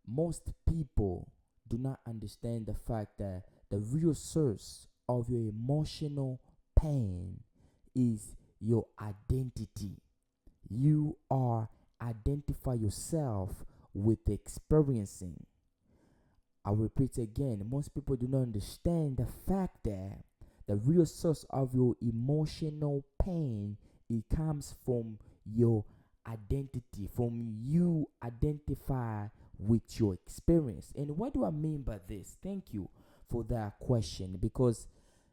most people do not understand the fact that the real source of your emotional pain is your identity. You are identify yourself with experiencing. I'll repeat again. Most people do not understand the fact that the real source of your emotional pain, it comes from your identity, from you identify with your experience. And what do I mean by this? Thank you for that question, because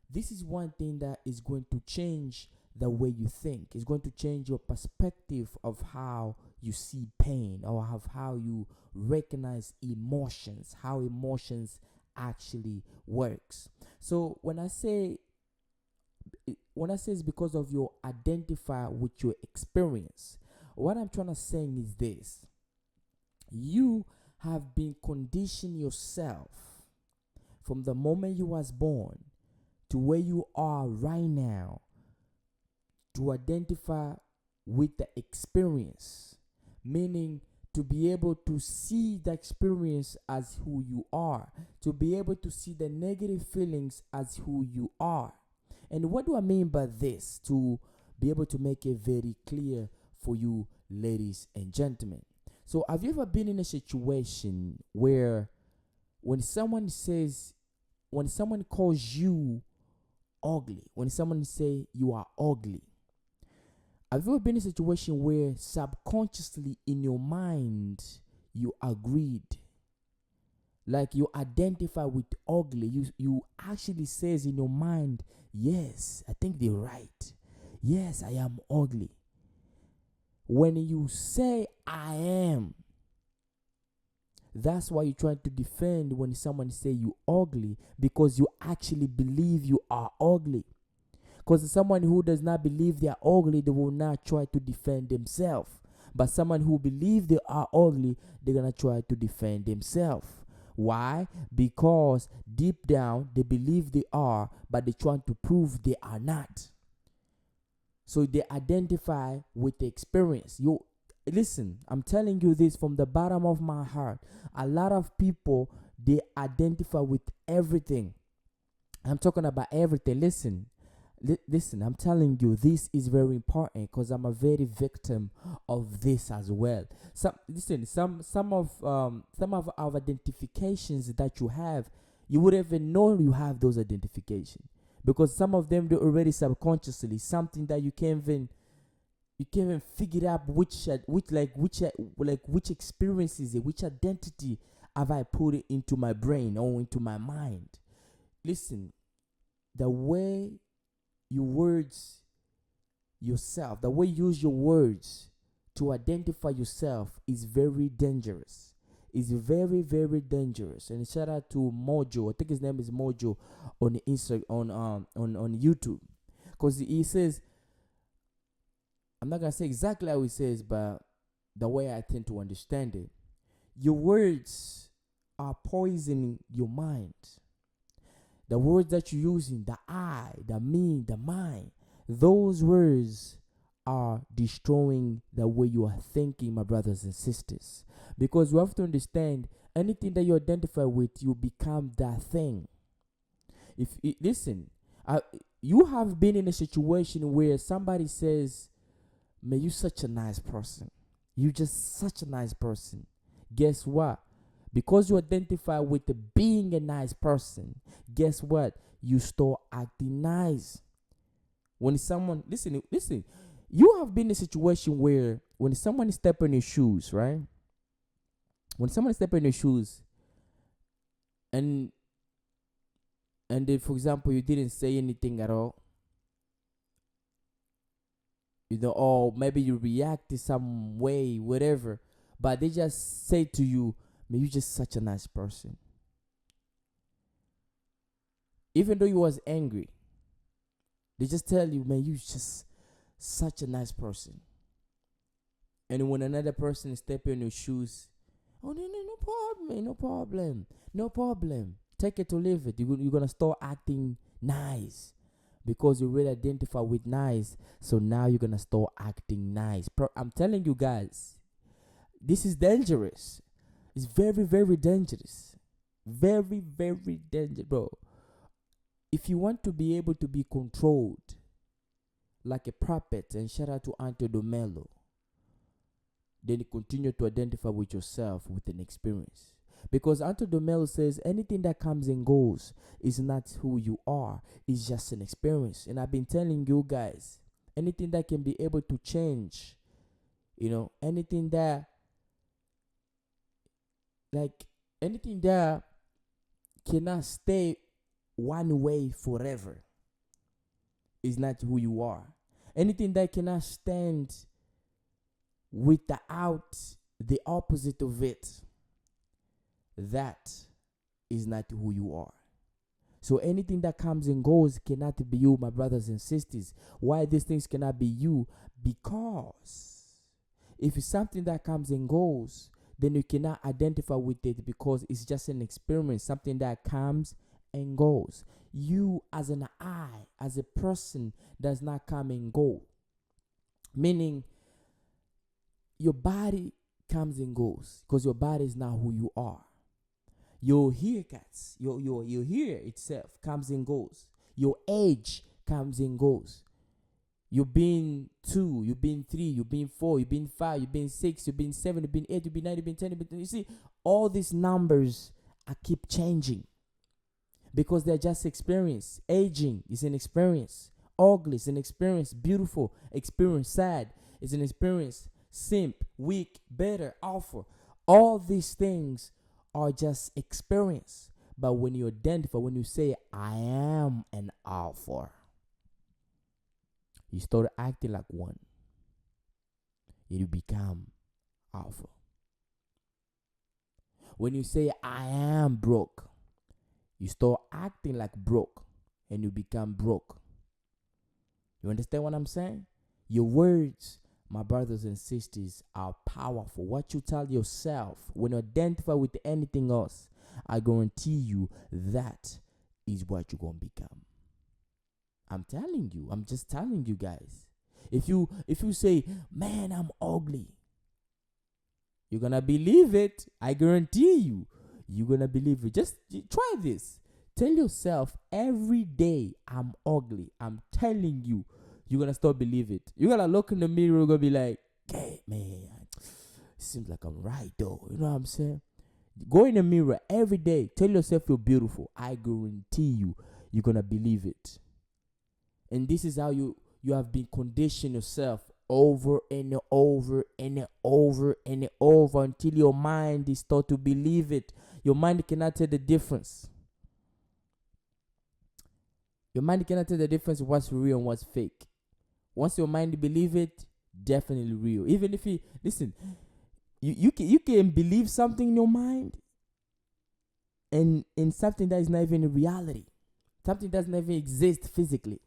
this is one thing that is going to change the way you think. It's going to change your perspective of how you see pain, or of how you recognize emotions, how emotions actually works. So when I say it's because of your identify with your experience, what I'm trying to say is this: you have been conditioned yourself from the moment you was born to where you are right now to identify with the experience, meaning to be able to see the experience as who you are, to be able to see the negative feelings as who you are. And what do I mean by this? To be able to make it very clear for you, ladies and gentlemen. So, have you ever been in a situation where when someone says, when someone calls you ugly, when someone say you are ugly, have you ever been in a situation where subconsciously in your mind you agreed? Like you identify with ugly. You actually says in your mind, yes, I think they're right. Yes, I am ugly. When you say I am, that's why you try to defend when someone say you ugly, because you actually believe you are ugly. Because someone who does not believe they are ugly, they will not try to defend themselves. But someone who believes they are ugly, they're gonna try to defend themselves. Why? Because deep down they believe they are, but they try to prove they are not. So they identify with the experience. You listen, I'm telling you this from the bottom of my heart. A lot of people, they identify with everything. I'm talking about everything. Listen, I'm telling you, this is very important because I'm a very victim of this as well. Some of our identifications that you have, you wouldn't even know you have those identifications, because some of them, they're already subconsciously something that you can't even figure out which experience is it, which identity have I put it into my brain or into my mind. Listen, the way you words yourself, the way you use your words to identify yourself is very dangerous. It's very, very dangerous. And shout out to Mojo. I think his name is Mojo on the on YouTube. Because he says, I'm not gonna say exactly how he says, but the way I tend to understand it, your words are poisoning your mind. The words that you're using, the I, the me, the mine, those words are destroying the way you are thinking, my brothers and sisters. Because you have to understand, anything that you identify with, you become that thing. Listen, you have been in a situation where somebody says, man, you such a nice person. You just such a nice person. Guess what? Because you identify with the being a nice person, guess what? You start acting nice. When someone, listen, you have been in a situation where when someone step in your shoes, right? When someone step in your shoes, and if, for example, you didn't say anything at all, or maybe you react to some way, whatever, but they just say to you, man, you're just such a nice person. Even though you was angry, they just tell you, man, you just such a nice person. And when another person step in your shoes, oh no problem, man, no problem. Take it or leave it. You're gonna start acting nice because you really identify with nice. So now you're gonna start acting nice. I'm telling you guys, this is dangerous. It's very, very dangerous. Very, very dangerous, bro. If you want to be able to be controlled like a puppet, and shout out to Antonio Mello, then you continue to identify with yourself with an experience. Because Antonio Mello says anything that comes and goes is not who you are, it's just an experience. And I've been telling you guys, anything that can be able to change, anything that, anything that cannot stay one way forever is not who you are. Anything that cannot stand without the opposite of it, that is not who you are. So anything that comes and goes cannot be you, my brothers and sisters. Why these things cannot be you? Because if it's something that comes and goes, then you cannot identify with it, because it's just an experience, something that comes and goes. You as an I, as a person, does not come and go. Meaning, your body comes and goes, because your body is not who you are. Your haircuts, your hair itself comes and goes. Your age comes and goes. You've been 2, you've been 3, you've been 4, you've been 5, you've been 6, you've been 7, you've been 8, you've been 9, you've been 10, you see, all these numbers keep changing, because they're just experience. Aging is an experience. Ugly is an experience. Beautiful experience. Sad is an experience. Simp, weak, better, alpha. All these things are just experience. But when you identify, when you say, I am an alpha, you start acting like one. You become alpha. When you say, I am broke, you start acting like broke, and you become broke. You understand what I'm saying? Your words, my brothers and sisters, are powerful. What you tell yourself, when you identify with anything else, I guarantee you that is what you're going to become. I'm telling you. I'm just telling you guys. If you say, man, I'm ugly, you're going to believe it. I guarantee you. You're going to believe it. Just try this. Tell yourself every day, I'm ugly. I'm telling you, you're going to start believe it. You're going to look in the mirror, you're going to be like, hey, man, it seems like I'm right, though. You know what I'm saying? Go in the mirror every day. Tell yourself you're beautiful. I guarantee you, you're going to believe it. And this is how you have been conditioning yourself over and over and over and over until your mind is taught to believe it. Your mind cannot tell the difference. Your mind cannot tell the difference what's real and what's fake. Once your mind believe it, definitely real. Even if you listen, you can believe something in your mind and in something that is not even a reality. Something doesn't even exist physically.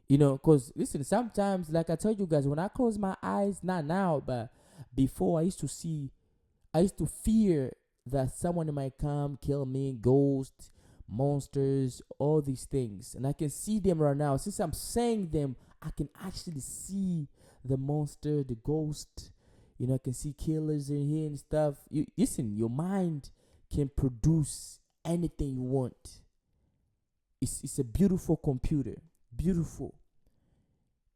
Because listen, sometimes, like I told you guys, when I close my eyes, not now, but before, I used to fear that someone might come, kill me, ghosts, monsters, all these things. And I can see them right now. Since I'm saying them, I can actually see the monster, the ghost. I can see killers in here and stuff. Listen, your mind can produce anything you want. It's a beautiful computer. Beautiful.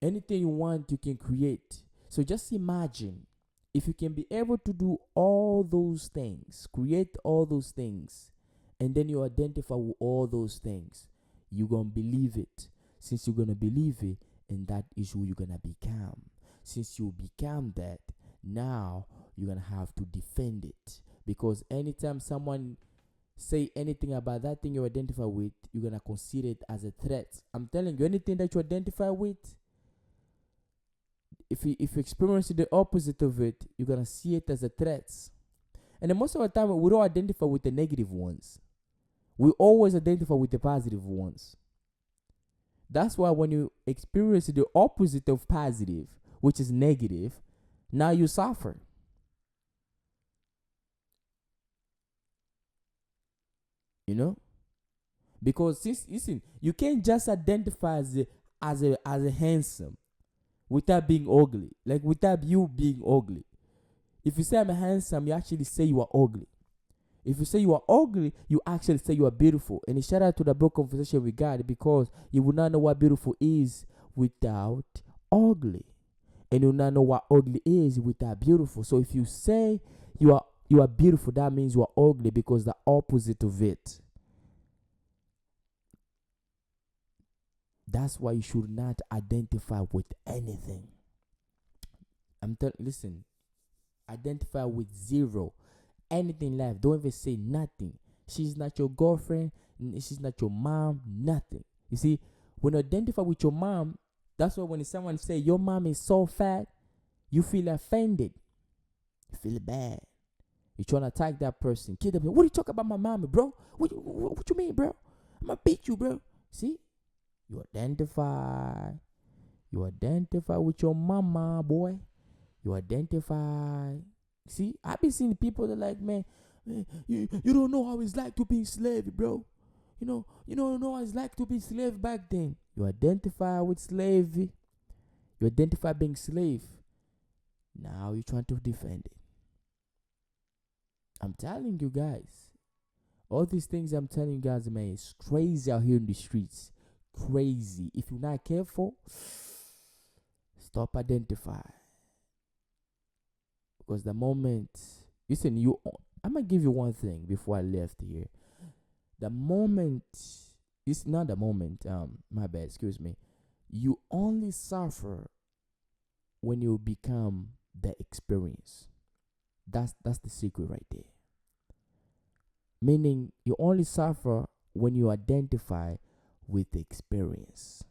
Anything you want, you can create. So just imagine if you can be able to do all those things, create all those things, and then you identify with all those things, you're going to believe it. Since you're going to believe it, and that is who you're going to become. Since you become that, now you're going to have to defend it. Because anytime someone say anything about that thing you identify with, you're going to consider it as a threat. I'm telling you, anything that you identify with, if you experience the opposite of it, you're going to see it as a threat. And then most of the time, we don't identify with the negative ones. We always identify with the positive ones. That's why when you experience the opposite of positive, which is negative, now you suffer. Because since listen, you can't just identify as a handsome without being ugly, like without you being ugly. If you say I'm handsome, you actually say you are ugly. If you say you are ugly, you actually say you are beautiful. And shout out to the book conversation we got, because you will not know what beautiful is without ugly. And you will not know what ugly is without beautiful. So if you say you are beautiful, that means you are ugly, because the opposite of it. That's why you should not identify with anything. Listen, identify with zero. Anything in life. Don't even say nothing. She's not your girlfriend. She's not your mom. Nothing. You see, when you identify with your mom, that's why when someone say your mom is so fat, you feel offended. You feel bad. You're trying to attack that person. Kid them. What are you talking about my mama, bro? What you mean, bro? I'm gonna beat you, bro. See, you identify. You identify with your mama, boy. You identify. See, I've been seeing people that like, man, you don't know how it's like to be enslaved, bro. You don't know how it's like to be slave back then. You identify with slavery. You identify being slave. Now you're trying to defend it. I'm telling you guys, all these things I'm telling you guys, man, it's crazy out here in the streets. Crazy. If you're not careful, stop identify. Because the moment, listen, I'm gonna give you one thing before I left here. The moment, it's not the moment. My bad. Excuse me. You only suffer when you become the experience. That's the secret right there. Meaning, you only suffer when you identify with the experience.